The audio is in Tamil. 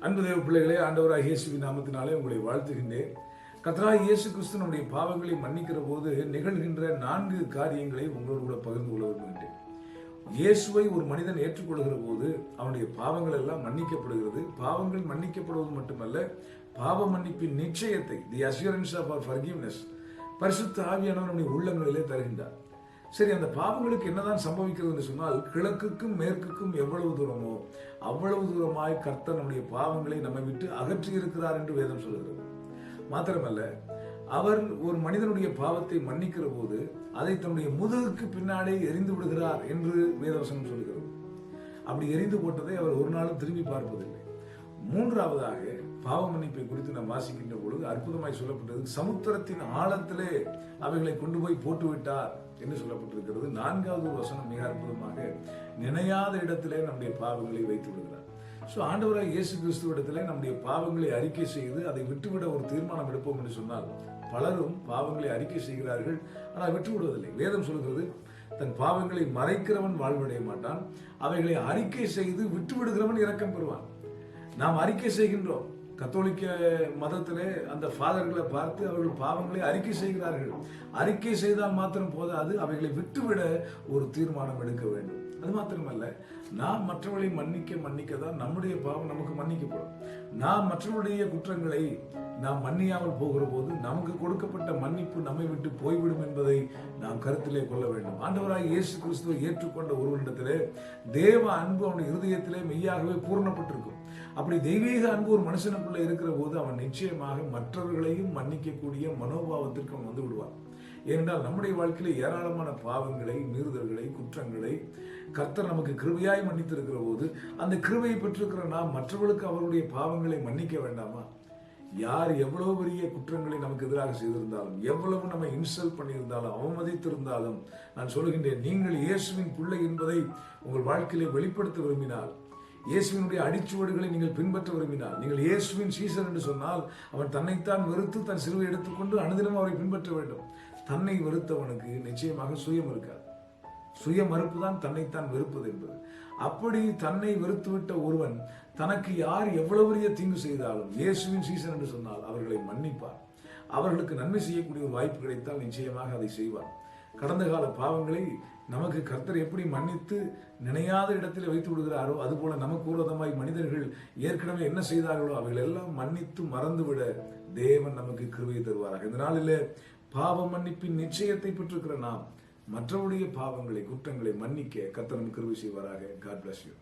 அன்பு தேவ பிள்ளைகளே, ஆண்டவராகிய இயேசுவின் நாமத்தினாலே உங்களை வாழ்த்துகின்றேன். கர்த்தராகிய இயேசு கிறிஸ்து நம்முடைய பாவங்களை மன்னிக்கிற போது நிகழ்கின்ற 4 காரியங்களை உங்களோடு கூட பகிர்ந்து கொள்ள விரும்புகின்றேன். இயேசுவை ஒரு மனிதன் ஏற்றுக்கொள்கிற போது அவனுடைய பாவங்கள் எல்லாம் மன்னிக்கப்படுகிறது. பாவங்கள் மன்னிக்கப்படுவது மட்டுமல்ல, பாவ மன்னிப்பின் நிச்சயத்தை, the assurance of our forgiveness, பரிசுத்த ஆவியானவர் நம்முடைய உள்ளங்களிலே தருகின்றார். சரி, அந்த பாவங்களுக்கு என்னதான் சம்பவிக்கிறது என்று சொன்னால், கிழக்குக்கும் மேற்குக்கும் எவ்வளவு தூரமோ அவ்வளவு தூரமாய் கர்த்தர் நம்முடைய பாவங்களை நம்மை விட்டு அகற்றி இருக்கிறார் என்று வேதம் சொல்கிறது. மாத்திரமல்ல, அவர் ஒரு மனிதனுடைய பாவத்தை மன்னிக்கிற போது அதை தன்னுடைய முதுகுக்கு பின்னாலே எரிந்து விடுகிறார் என்று வேதவசனம் சொல்கிறது. அப்படி எரிந்து போட்டதை அவர் ஒரு நாளும் திரும்பி பார்ப்பதில்லை. மூன்றாவதாக, பாவ மன்னிப்பை குறித்து நாம் வாசிக்கின்ற பொழுது அற்புதமாய் சொல்லப்பட்டது, சமுத்திரத்தின் ஆழத்திலே அவைகளை கொண்டு போய் போட்டு விட்டார் என்று சொல்லப்பட்டிருக்கிறது. 4வது வசனம் மிக அற்புதமாக, நினையாத இடத்திலே நம்முடைய பாவங்களை வைத்து விடுகிறார். ஆண்டவராக இயேசு கிறிஸ்துவிடத்திலே நம்முடைய பாவங்களை அறிக்கை செய்து அதை விட்டுவிட ஒரு தீர்மானம் எடுப்போம் என்று சொன்னால், பலரும் பாவங்களை அறிக்கை செய்கிறார்கள், ஆனால் விட்டு விடுவதில்லை. வேதம் சொல்கிறது, தன் பாவங்களை மறைக்கிறவன் வாழ்வடைய மாட்டான், அவைகளை அறிக்கை செய்து விட்டு விடுகிறவன் இரக்கம் பெறுவான். நாம் அறிக்கை செய்கின்றோம். கத்தோலிக்க மதத்திலே அந்த ஃபாதர்களை பார்த்து அவர்கள் பாவங்களை அறிக்கை செய்கிறார்கள். அறிக்கை செய்தால் மாத்திரம் போதாது, அவைகளை விட்டுவிட ஒரு தீர்மானம் எடுக்க வேண்டும். அது மாத்திரமல்ல, நாம் மற்றவர்களை மன்னிக்க தான் நம்முடைய பாவம் நமக்கு மன்னிக்கப்படும். நாம் மற்றவருடைய குற்றங்களை நாம் மன்னியாமல் போகிற போது நமக்கு கொடுக்கப்பட்ட மன்னிப்பு நம்மை விட்டு போய்விடும் என்பதை நாம் கருத்திலே கொள்ள வேண்டும். ஆண்டவராகிய இயேசு கிறிஸ்துவை ஏற்றுக்கொண்ட ஒருவனிடத்திலே தேவ அன்பு அவனுடைய இருதயத்திலே மெய்யாகவே பூரணப்பட்டிருக்கும். அப்படி தெய்வீக அன்பு ஒரு மனுஷனுக்குள்ள இருக்கிற போது அவன் நிச்சயமாக மற்றவர்களையும் மன்னிக்கக்கூடிய மனோபாவத்திற்கு அவன் வந்து விடுவான். ஏனென்றால் நம்முடைய வாழ்க்கையில ஏராளமான பாவங்களை, மீறுதல்களை, குற்றங்களை கர்த்தர் நமக்கு கிருபையாய் மன்னித்திருக்கிற போது அந்த கிருபையை பெற்றிருக்கிற நாம் மற்றவர்களுக்கு அவருடைய பாவங்களை மன்னிக்க வேண்டாமா? யார் எவ்வளவு பெரிய குற்றங்களை நமக்கு எதிராக செய்திருந்தாலும், எவ்வளவு நம்ம இன்சல்ட் பண்ணியிருந்தாலும், அவமதித்திருந்தாலும், நான் சொல்கின்றேன், நீங்கள் இயேசுவின் பிள்ளை என்பதை உங்கள் வாழ்க்கையிலே வெளிப்படுத்த விரும்பினால், இயேசுவினுடைய அடிச்சுவடுகளை நீங்கள் பின்பற்ற விரும்பினால், நீங்கள் இயேசுவின் சீசர் என்று சொன்னால், அவன் தன்னைத்தான் வெறுத்து தன் சிலுவை எடுத்துக்கொண்டு அனுதினம் அவரை பின்பற்ற வேண்டும். தன்னை வெறுத்தவனுக்கு நிச்சயமாக சுயம் இருக்காது. சுய மறுப்பு தான் தன்னைத்தான் வெறுப்பது என்பது. அப்படி தன்னை வெறுத்துவிட்ட ஒருவன் தனக்கு யார் எவ்வளவு பெரிய தீங்கு செய்தாலும் இயேசுவின் சீசன் என்று சொன்னால் அவர்களை மன்னிப்பார். அவர்களுக்கு நன்மை செய்யக்கூடிய ஒரு வாய்ப்பு கிடைத்தால் நிச்சயமாக அதை செய்வார். கடந்த கால பாவங்களை நமக்கு கர்த்தர் எப்படி மன்னித்து நினையாத இடத்தில் வைத்து விடுகிறாரோ, அதுபோல நமக்கு விரோதமாய் மனிதர்கள் ஏற்கனவே என்ன செய்தார்களோ அவைகள் எல்லாம் மன்னித்து மறந்துவிட தேவன் நமக்கு கிருபை தருவாராக. இந்த நாளில் பாவ மன்னிப்பின் நிச்சயத்தை பெற்றிருக்கிற நாம் மற்றவருடைய பாவங்களை, குற்றங்களை மன்னிக்க கர்த்தர் நமக்கு கிருபை செய்வாராக. God bless you.